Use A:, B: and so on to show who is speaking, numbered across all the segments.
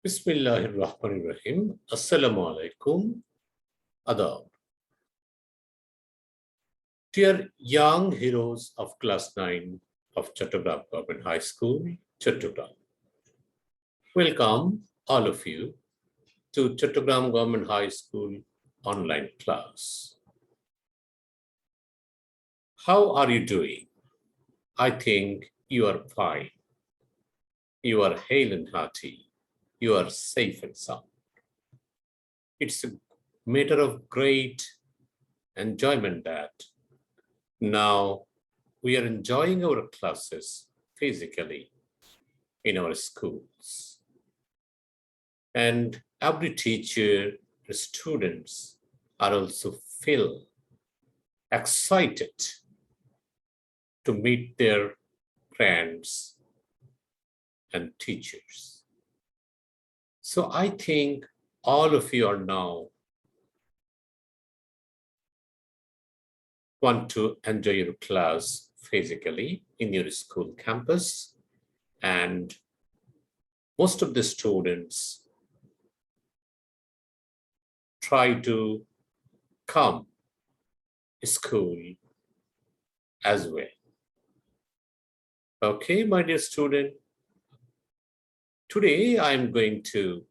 A: Bismillahirrahmanirrahim. Assalamu alaikum. Adab. Dear young heroes of class 9 of Chattogram Government High School, Chattogram. Welcome all of you to Chattogram Government High School online class. How are you doing? I think you are fine. You are hale and hearty. You are safe and sound. It's a matter of great enjoyment that now we are enjoying our classes physically in our schools. And every teacher, the students are also feel excited to meet their friends and teachers. So I think all of you are now want to enjoy your class physically in your school campus, and most of the students try to come to school as well. Okay, my dear student, today I'm going to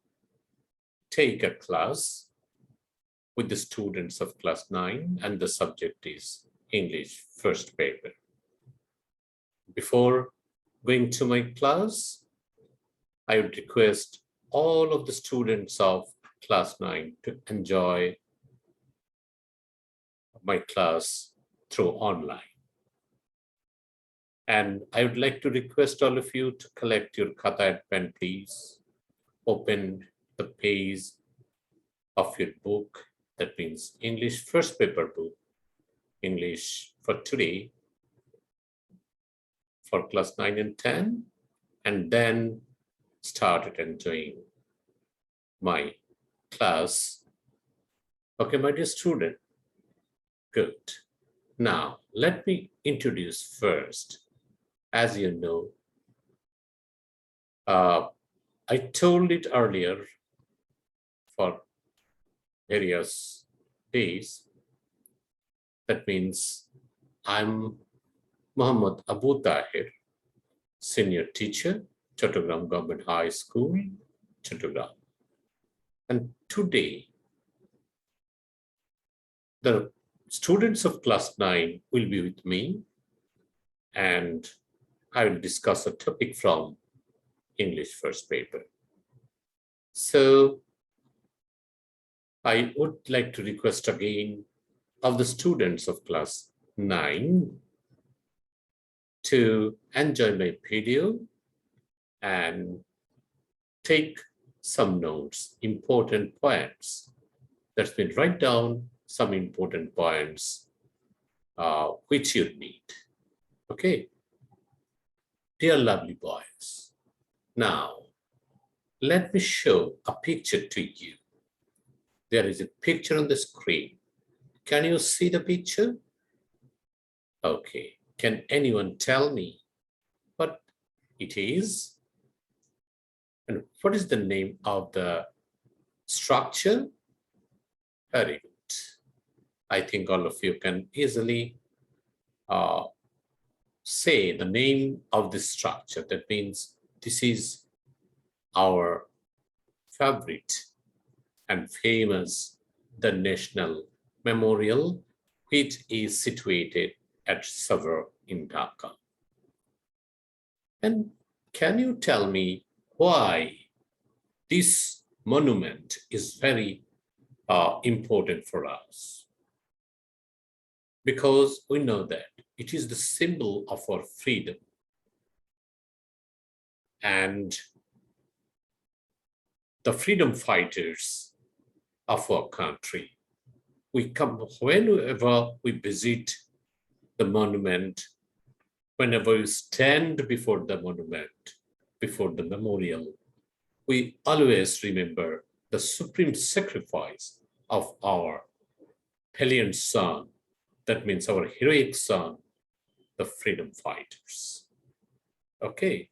A: take a class with the students of class 9, and the subject is English first paper. Before going to my class, I would request all of the students of class 9 to enjoy my class through online. And I would like to request all of you to collect your khata and pen, please. Open the page of your book, that means English first paper book, English for today, for class 9 and 10, and then started enjoying my class. Okay, my dear student, good. Now, let me introduce first. As you know, I told it earlier for various days. That means I'm Muhammad Abu Tahir, senior teacher, Chattogram Government High School, Chattogram. And today, the students of class 9 will be with me, and I will discuss a topic from English first paper. So I would like to request again of the students of class 9 to enjoy my video and take some notes, important points. That means write down some important points which you need. Okay. Dear lovely boys, now let me show a picture to you. There is a picture on the screen. Can you see the picture? Okay. Can anyone tell me what it is? And what is the name of the structure? Very good. I think all of you can easily say the name of this structure. That means this is our favorite and famous, the National Memorial, which is situated at Savur in Dhaka. And can you tell me why this monument is very important for us? Because we know that it is the symbol of our freedom. And the freedom fighters of our country. Whenever we visit the monument, whenever we stand before the monument, before the memorial, we always remember the supreme sacrifice of our valiant son. That means our heroic son, the freedom fighters. Okay,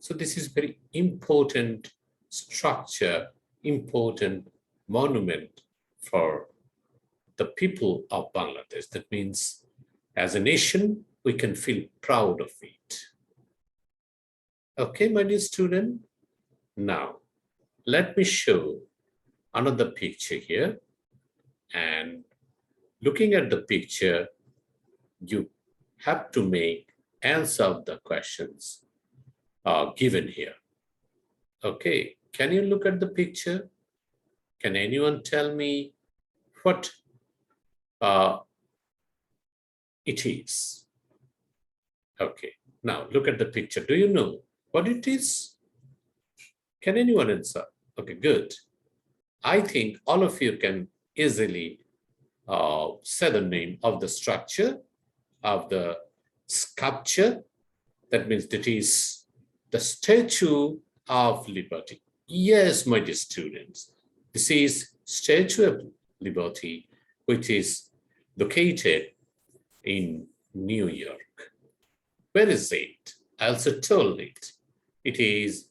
A: so this is very important structure, important monument for the people of Bangladesh. That means as a nation, we can feel proud of it. Okay, my dear student. Now, let me show another picture here. And looking at the picture, you have to make answer the questions given here. Okay, can you look at the picture? Can anyone tell me what it is? Okay, now look at the picture. Do you know what it is? Can anyone answer? Okay, good. I think all of you can easily say the name of the structure, of the sculpture. That means that is the Statue of Liberty. Yes, my dear students, this is Statue of Liberty, which is located in New York. Where is it? I also told it. It is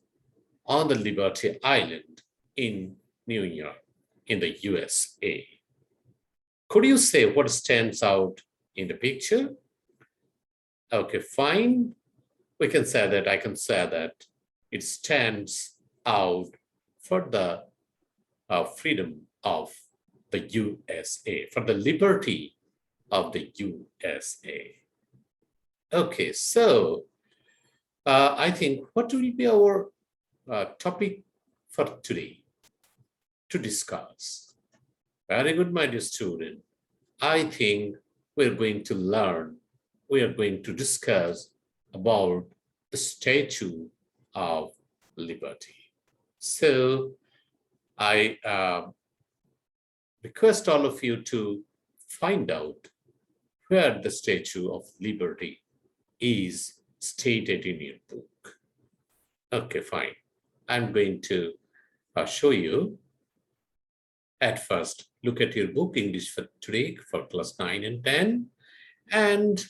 A: on the Liberty Island in New York, in the USA. Could you say what stands out in the picture? Okay, fine. We can say that, I can say that it stands out for the freedom of the USA, for the liberty of the USA. Okay, so I think what will be our topic for today to discuss? Very good, my dear student. I think we're going to learn, we are going to discuss about the Statue of Liberty. So I request all of you to find out where the Statue of Liberty is stated in your book. Okay, fine. I'm going to show you. At first, look at your book, English for today, for class 9 and 10. And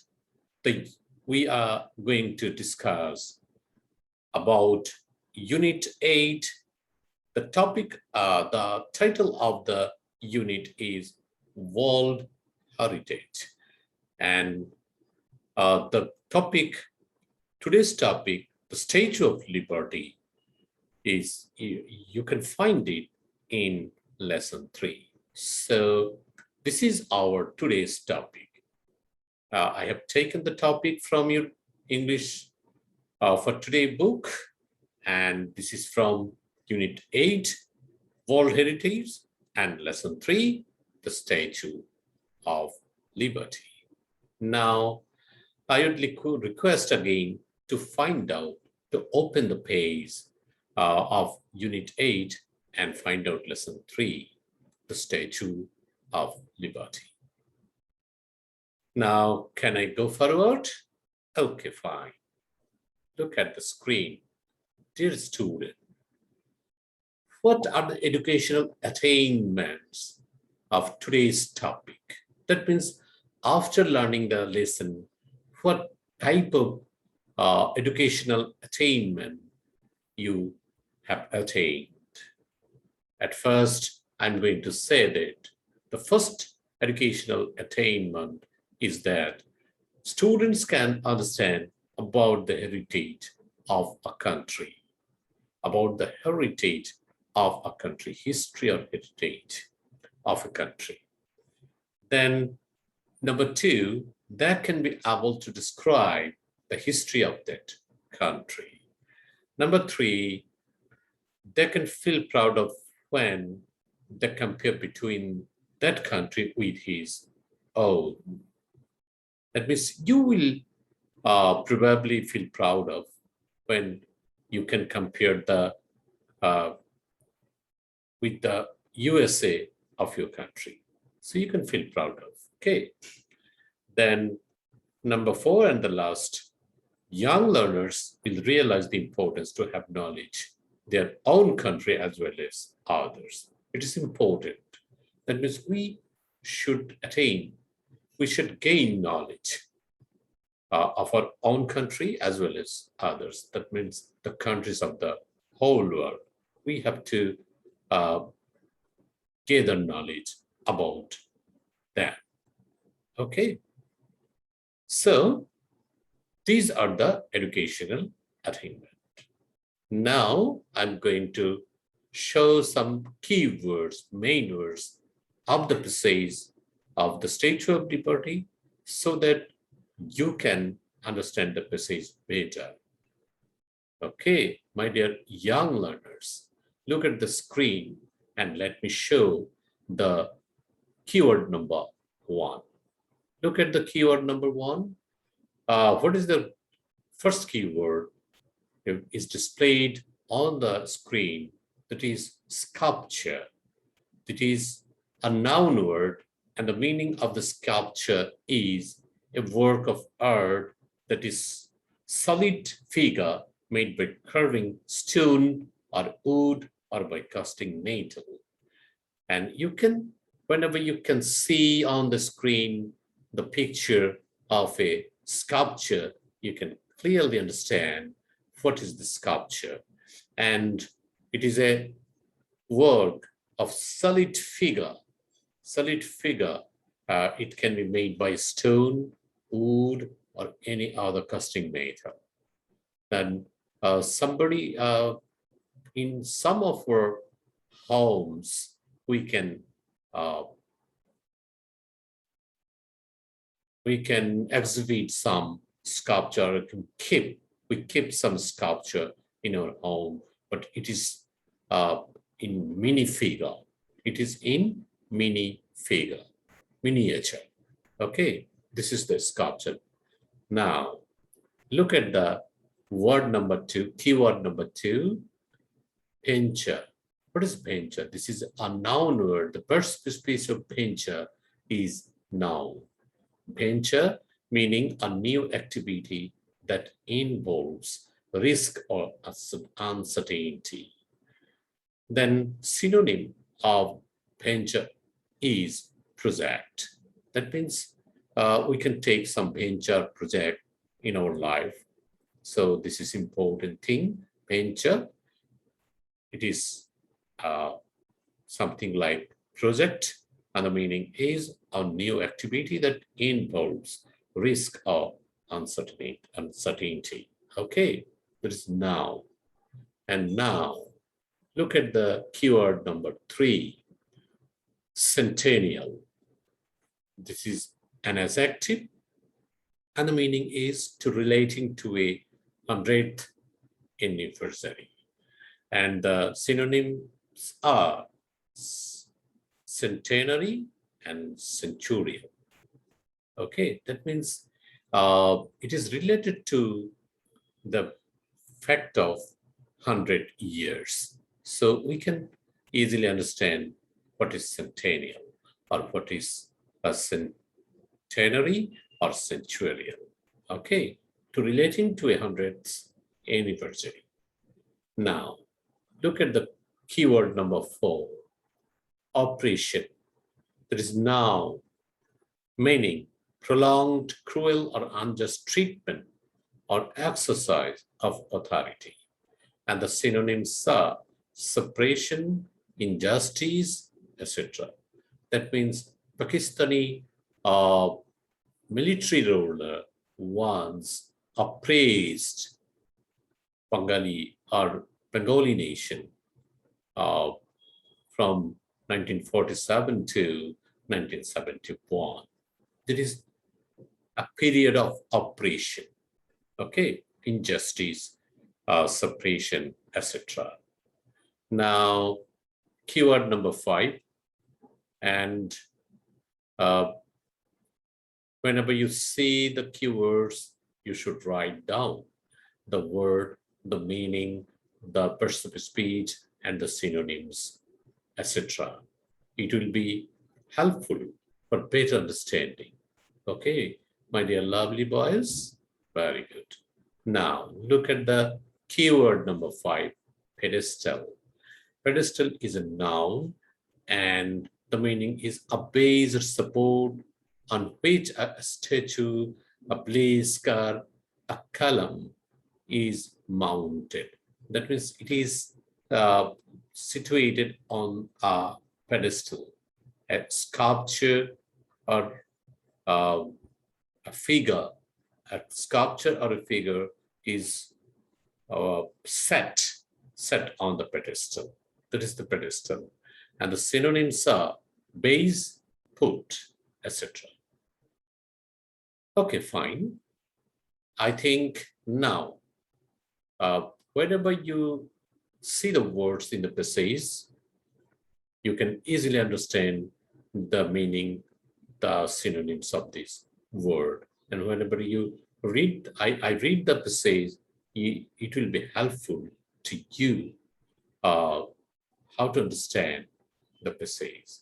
A: we are going to discuss about Unit 8. The topic, the title of the unit is World Heritage. And the topic, today's topic, the Statue of Liberty, is, you can find it in lesson 3. So this is our today's topic. I have taken the topic from your English for today book, and this is from Unit 8, World Heritage, and lesson 3, the Statue of Liberty. Now, I would request again to find out, to open the page of Unit 8 and find out lesson 3, the Statue of Liberty. Now, can I go forward? Okay, fine. Look at the screen. Dear student, what are the educational attainments of today's topic? That means after learning the lesson, what type of educational attainment you have attained? At first, I'm going to say that the first educational attainment is that students can understand about the heritage of a country, about the heritage of a country, history or heritage of a country. Then number 2, that can be able to describe the history of that country. Number 3, they can feel proud of when they compare between that country with his own. That means you will probably feel proud of when you can compare the with the USA of your country. So you can feel proud of. Okay. Then number 4 and the last, young learners will realize the importance to have knowledge their own country as well as others. It is important. That means we should gain knowledge of our own country as well as others. That means the countries of the whole world. we have to uh, gather knowledge about that. Okay, so these are the educational attainment. Now I'm going to show some keywords, main words of the passage of the Statue of Liberty so that you can understand the passage better. Okay, my dear young learners, look at the screen and let me show the keyword number 1. Look at the keyword number 1. What is the first keyword? It is displayed on the screen. That is sculpture. That is a noun word, and the meaning of the sculpture is a work of art that is solid figure made by carving stone or wood or by casting metal. And you can, whenever you can see on the screen the picture of a sculpture, you can clearly understand what is the sculpture. And it is a work of solid figure. Solid figure, it can be made by stone, wood, or any other casting metal. And somebody in some of our homes, we can exhibit some sculpture. We keep some sculpture in our home, but it is in mini figure. It is in mini figure, miniature. Okay, this is the sculpture. Now, look at the word number 2, keyword number 2, painter. What is painter? This is a noun word. The first species of painter is noun. Painter meaning a new activity that involves risk or uncertainty. Then synonym of painter is project. That means we can take some painter project in our life. So this is important thing. Painter, it is something like project, and the meaning is a new activity that involves risk or uncertainty. Okay, that is now. And now, look at the keyword number 3, centennial. This is an adjective, and the meaning is to relating to a 100th anniversary. And the synonyms are centenary and centurial. Okay, that means it is related to the fact of 100 years. So we can easily understand what is centennial or what is a centenary or centurial. Okay, to relating to a 100th anniversary. Now, look at the keyword number 4, oppression. That is now meaning prolonged, cruel, or unjust treatment or exercise of authority. And the synonyms are suppression, injustice, etc. That means Pakistani military ruler once oppressed Bengali or Bengali nation from 1947 to 1971. There is a period of oppression, okay, injustice, suppression, etc. Now, keyword number 5, and whenever you see the keywords, you should write down the word, the meaning, the person of speech, and the synonyms, etc. It will be helpful for better understanding. Okay, my dear lovely boys, very good. Now, look at the keyword number 5, pedestal. Pedestal is a noun, and the meaning is a base or support on which a statue, a place, car, a column is mounted. That means it is situated on a pedestal, a sculpture or a figure, a sculpture or a figure is set on the pedestal. That is the pedestal. And the synonyms are base, put, etc. Okay, fine. I think now, whenever you see the words in the passage, you can easily understand the meaning, the synonyms of this word. And whenever you read, I read the passage, it will be helpful to you how to understand the passage.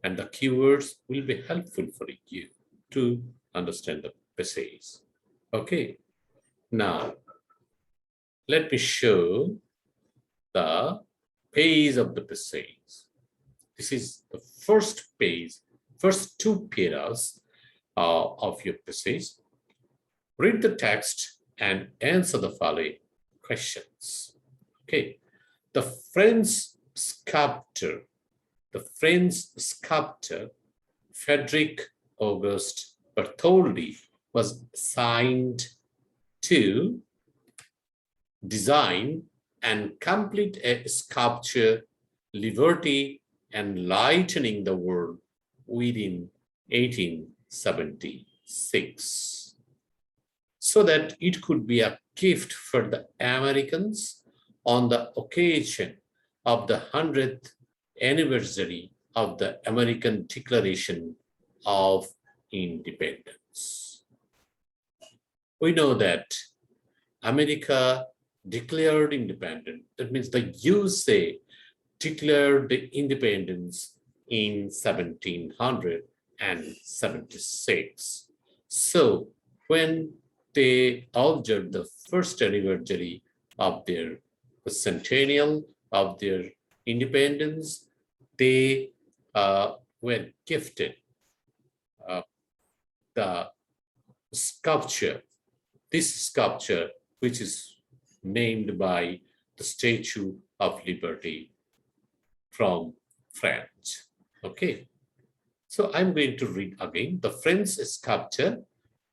A: And the keywords will be helpful for you to understand the passage. Okay, now let me show the page of the passage. This is the first page, first two paras of your passage. Read the text and answer the following questions. Okay, the French sculptor Frederic Auguste Bartholdi was assigned to design and complete a sculpture, Liberty Enlightening the World, within 1876, so that it could be a gift for the Americans on the occasion of the 100th anniversary of the American Declaration of Independence. We know that America declared independence. That means the USA declared the independence in 1776. So when they observed the first anniversary of their centennial of their independence, they were gifted the sculpture, this sculpture, which is named by the Statue of Liberty from France. Okay, so I'm going to read again. The French sculptor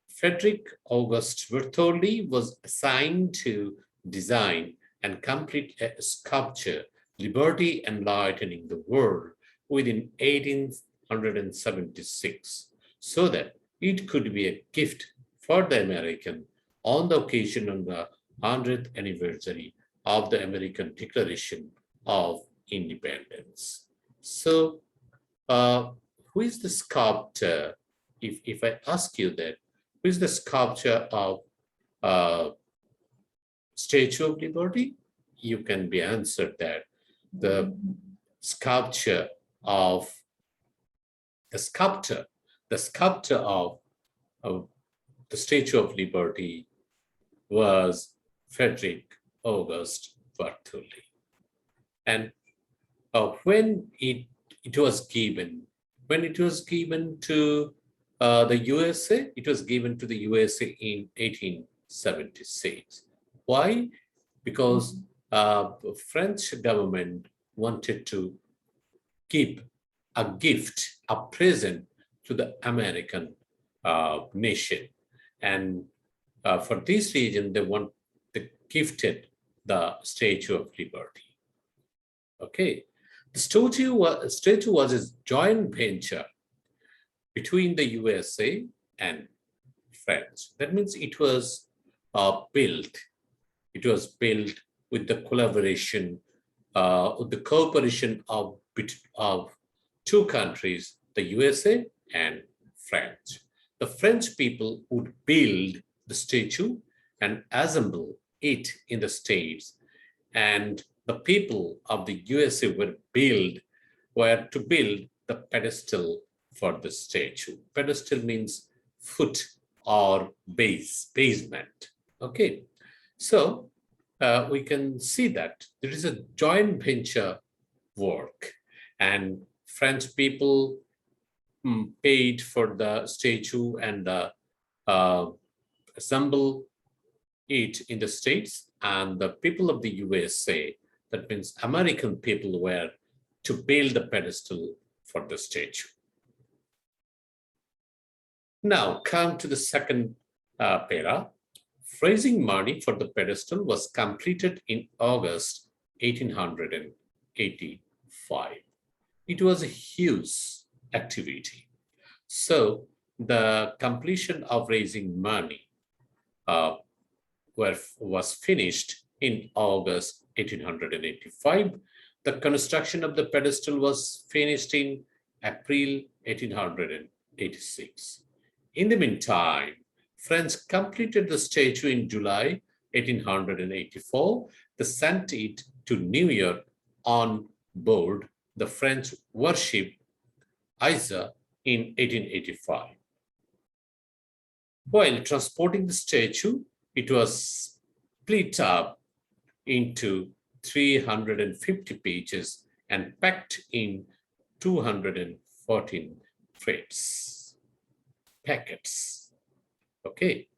A: Frederic Auguste Bartholdi was assigned to design and complete a sculpture, Liberty Enlightening the World, within 1876, so that it could be a gift for the American on the occasion of the 100th anniversary of the American Declaration of Independence. So, who is the sculptor? If I ask you that, who is the sculptor of Statue of Liberty? You can be answered that the sculptor of the sculptor of the Statue of Liberty was Frederic Auguste Bartholdi. And when it was given to the USA, it was given to the USA in 1876. Why? Because the French government wanted to give a gift, a present to the American nation. And for this reason, they gifted the Statue of Liberty. Okay, the statue was a joint venture between the USA and France. That means it was built. It was built with the collaboration, with the cooperation of two countries, the USA and France. The French people would build the statue and assemble it in the States, and the people of the USA were to build the pedestal for the statue. Pedestal means foot or basement. Okay, so we can see that there is a joint venture work, and French people paid for the statue and assemble it in the States, and the people of the USA That means American people were to build the pedestal for the statue. Now come to the second para. Raising money for the pedestal was completed in August 1885. It was a huge activity. So the completion of raising money was finished in August 1885. The construction of the pedestal was finished in April 1886. In the meantime, France completed the statue in July 1884. They sent it to New York on board the French warship Isa in 1885. While transporting the statue, it was split up into 350 pieces and packed in 214 packets. Okay,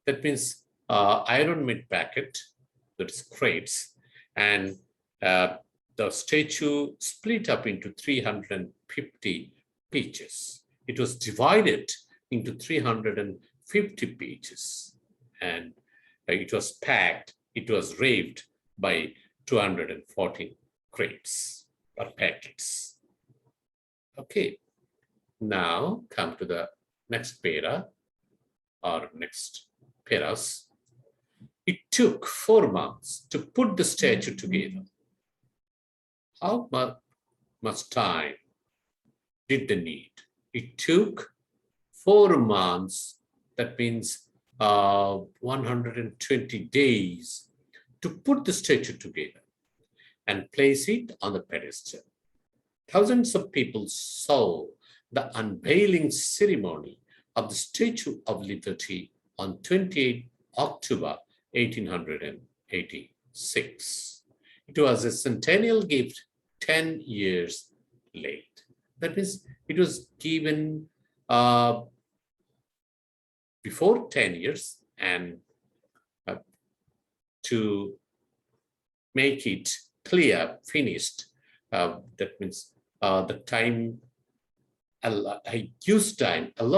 A: that means iron made packet, that is crates, and the statue split up into 350 pieces. It was divided into 350 pieces, and it was packed, it was raved by 214 crates or packets. Okay, now come to the next para or next paras. It took 4 months to put the statue together. How much time did they need? It took 4 months, that means 120 days, to put the statue together and place it on the pedestal. Thousands of people saw the unveiling ceremony of the Statue of Liberty on 28 October 1886. It was a centennial gift 10 years late. That means it was given before 10 years, and to make it clear, finished, that means the time, a lot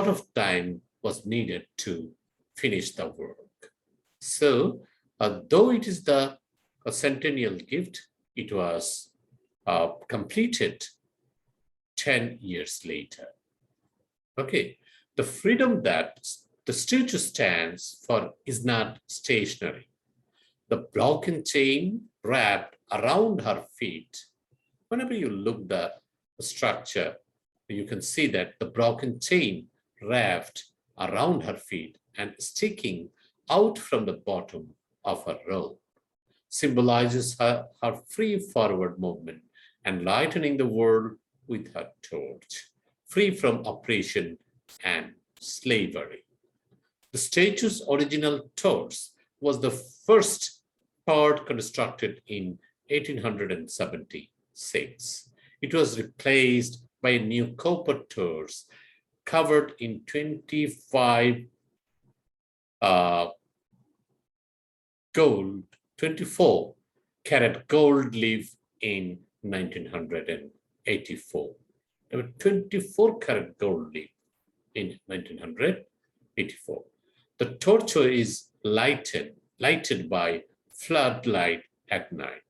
A: of time was needed to finish the work. So though it is a centennial gift, it was completed 10 years later. Okay, the freedom that the statue stands for is not stationary. The broken chain wrapped around her feet. Whenever you look the structure, you can see that the broken chain wrapped around her feet and sticking out from the bottom of her robe symbolizes her free forward movement and lightening the world with her torch, free from oppression and slavery. The statue's original torch was the first part constructed in 1876. It was replaced by a new copper torch covered in 24 karat gold leaf in 1984. There were 24 karat gold leaf in 1984. The torch is lighted by floodlight at night.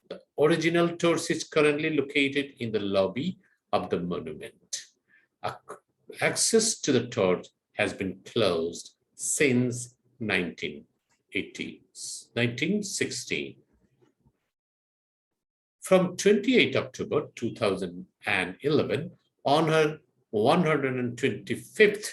A: The original torch is currently located in the lobby of the monument. Access to the torch has been closed since 1916. From 28 October 2011, on her 125th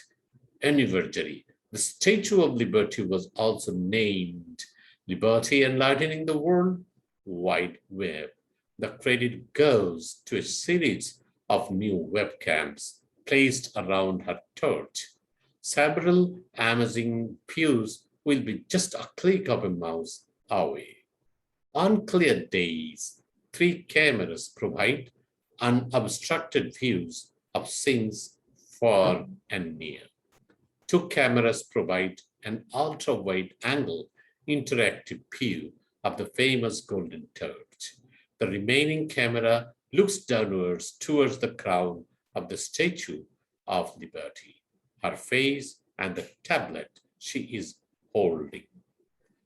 A: anniversary, the Statue of Liberty was also named Liberty Enlightening the World Wide Web. The credit goes to a series of new webcams placed around her torch. Several amazing views will be just a click of a mouse away. On clear days, 3 cameras provide unobstructed views of scenes far and near. 2 cameras provide an ultra-wide angle interactive view of the famous golden torch. The remaining camera looks downwards towards the crown of the Statue of Liberty, her face and the tablet she is holding.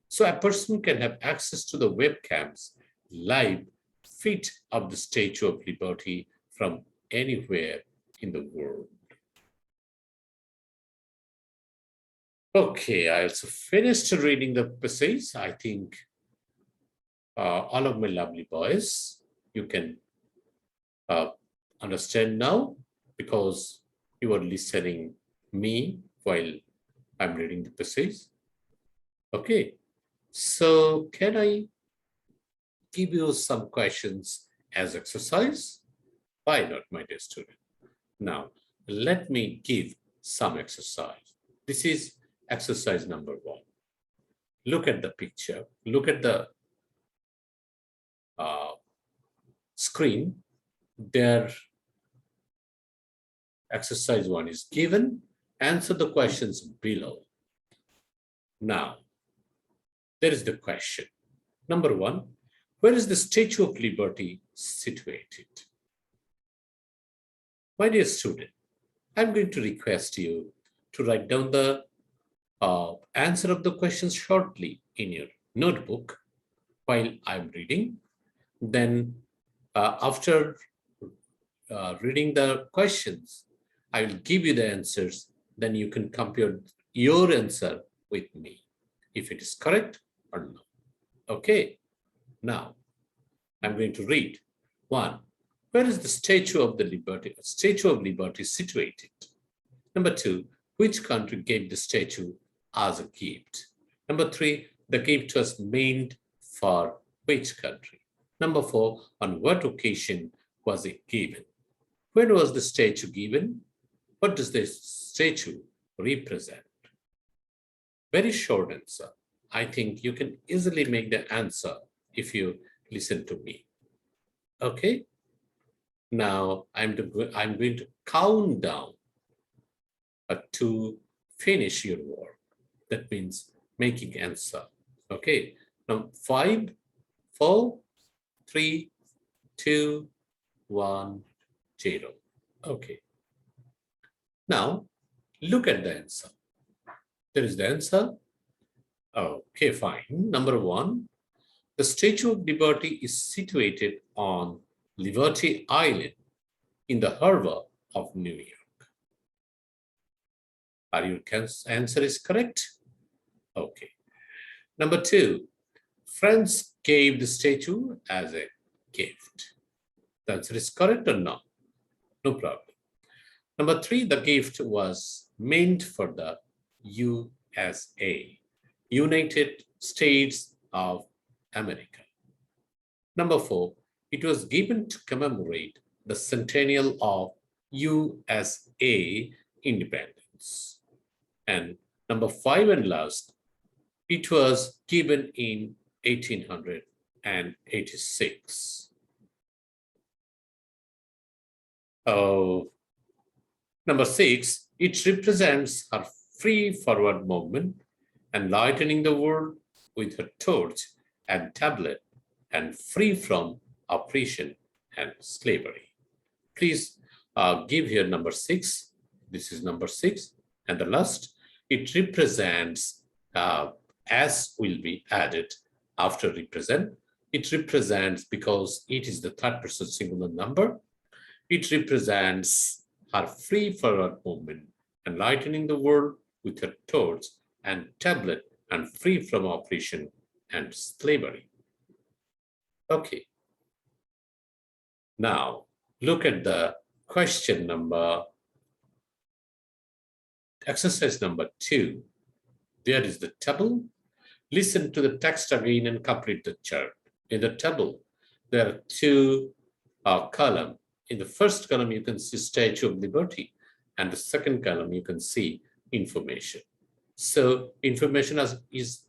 A: So a person can have access to the webcams live feed of the Statue of Liberty from anywhere in the world. Okay, I also finished reading the passage. I think all of my lovely boys, you can understand now because you are listening me while I'm reading the passage. Okay, so can I give you some questions as exercise? Why not, my dear student? Now, let me give some exercise. This is exercise number 1. Look at the picture. Look at the screen. There, exercise 1 is given. Answer the questions below. Now, there is the question. Number 1, where is the Statue of Liberty situated? My dear student, I'm going to request you to write down the answer of the questions shortly in your notebook while I'm reading. Then after reading the questions, I will give you the answers. Then you can compare your answer with me, if it is correct or not. Okay, now I'm going to read. 1. Where is the Statue of Liberty situated? Number 2, which country gave the statue as a gift? Number 3, the gift was meant for which country? Number 4, on what occasion was it given? When was the statue given? What does the statue represent? Very short answer. I think you can easily make the answer if you listen to me. Okay? Now I'm going to count down to finish your work. That means making answer. Okay? Now 5, 4, 3, 2, 1, 0. Okay. Now look at the answer. There is the answer. Okay, fine. Number 1, the Statue of Liberty is situated on Liberty Island in the harbor of New York. Are your answer is correct? Okay. Number 2, France gave the statue as a gift. The answer is correct or not? No problem. Number 3, the gift was meant for the USA, United States of America. Number 4, it was given to commemorate the centennial of USA independence. And number 5 and last, it was given in 1886. Number 6, it represents her free forward movement, enlightening the world with her torch and tablet, and free from oppression and slavery. Please give here number 6. This is number 6. And the last, it represents, as will be added after represent. It represents, because it is the third person singular number, it represents her free forward movement, enlightening the world with her torch and tablet, and free from oppression and slavery. Okay. Now, look at the question number, exercise number 2. There is the table. Listen to the text again and complete the chart. In the table, there are 2 columns. In the first column, you can see Statue of Liberty, and the second column, you can see information. So information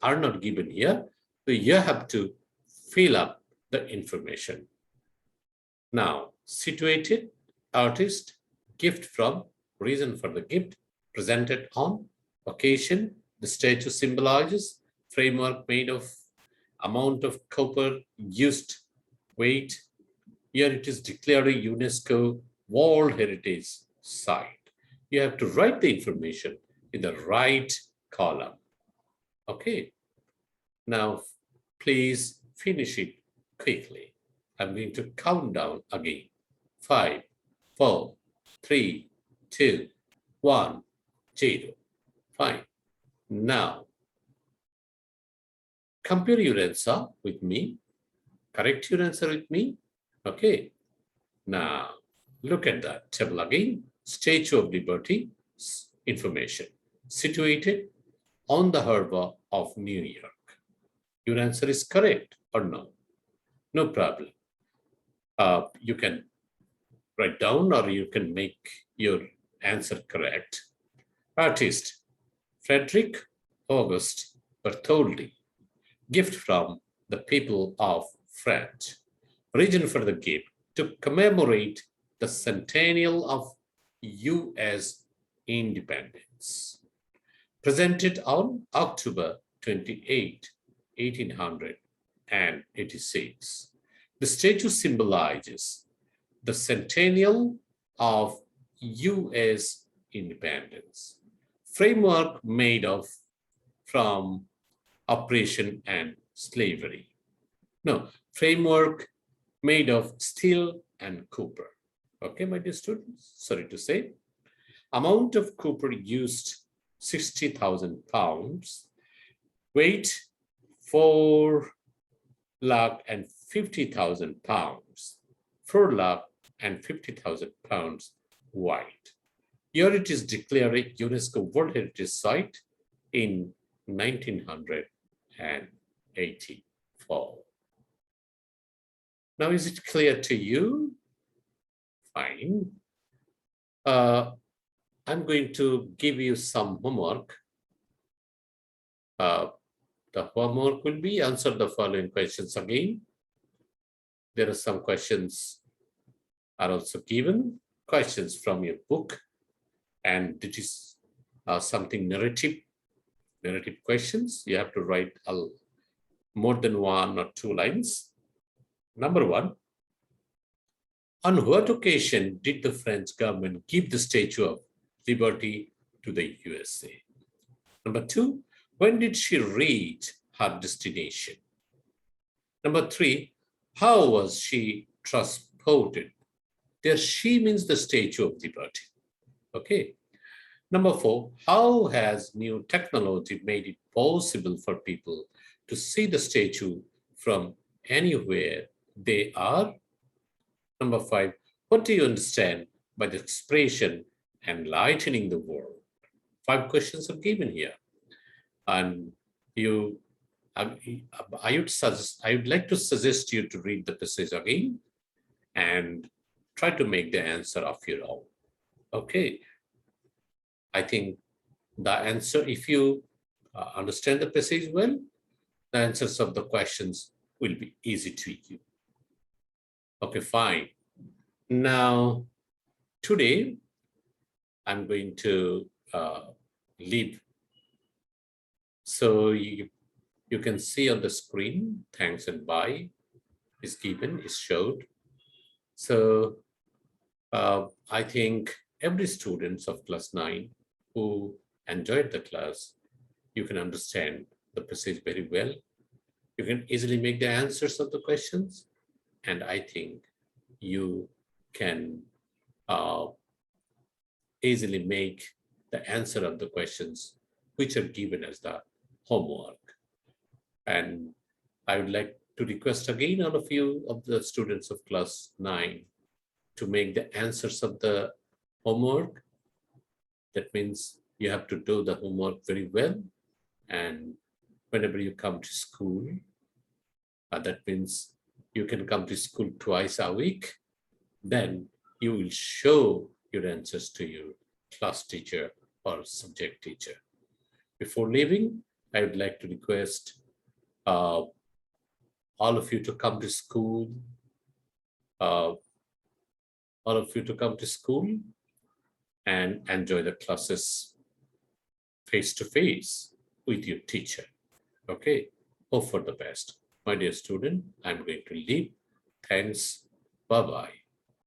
A: are not given here. So you have to fill up the information. Now, situated, artist, gift from, reason for the gift, presented on, occasion, the statue symbolizes, framework made of, amount of copper used Wait, here it is declared a UNESCO World Heritage Site. You have to write the information in the right column. Okay, now please finish it quickly. I'm going to count down again. 5, 4, 3, 2, 1, 0. Fine. Now, compare your answer with me. Correct your answer with me. Okay. Now, look at that table again. Statue of Liberty information. Situated on the harbor of New York. Your answer is correct or no? No problem. You can write down or you can make your answer correct. Artist, Frederick August Bartholdi. Gift from the people of France. Reason for the gift to commemorate the centennial of U.S. independence. Presented on October 28, 1886. The statue symbolizes the centennial of U.S. independence. Framework made of from oppression and slavery. No, framework made of steel and copper. Okay, my dear students, sorry to say. Amount of copper used 60,000 pounds. Weight 4,50,000 pounds. 4,50,000 pounds wide. Here it is declared a UNESCO World Heritage Site in 1984. Now, is it clear to you? Fine. I'm going to give you some homework. The homework will be answer the following questions again. There are some questions are also given, questions from your book, and it is something narrative questions. You have to write more than 1 or 2 lines. Number 1, on what occasion did the French government give the Statue of Liberty to the USA? Number 2, when did she reach her destination? Number 3, how was she transported? There she means the Statue of Liberty. Okay. Number 4, how has new technology made it possible for people to see the statue from anywhere they are? Number 5, what do you understand by the expression enlightening the world? 5 questions are given here. And I would like to suggest you to read the passage again and try to make the answer of your own. Okay. I think the answer, if you understand the passage well, the answers of the questions will be easy to you. Okay, fine. Now, today, I'm going to leave. So you can see on the screen, thanks and bye is given, is showed. So I think every student of class 9 who enjoyed the class, you can understand the passage very well. You can easily make the answers of the questions. And I think you can easily make the answer of the questions which are given as the homework. And I would like to request again all of you, of the students of class 9, to make the answers of the homework. That means you have to do the homework very well. And whenever you come to school, that means you can come to school twice a week. Then you will show your answers to your class teacher or subject teacher. Before leaving, I would like to request all of you to come to school. All of you to come to school and enjoy the classes face-to-face with your teacher. Okay, hope for the best. My dear student, I'm going to leave. Thanks. Bye-bye.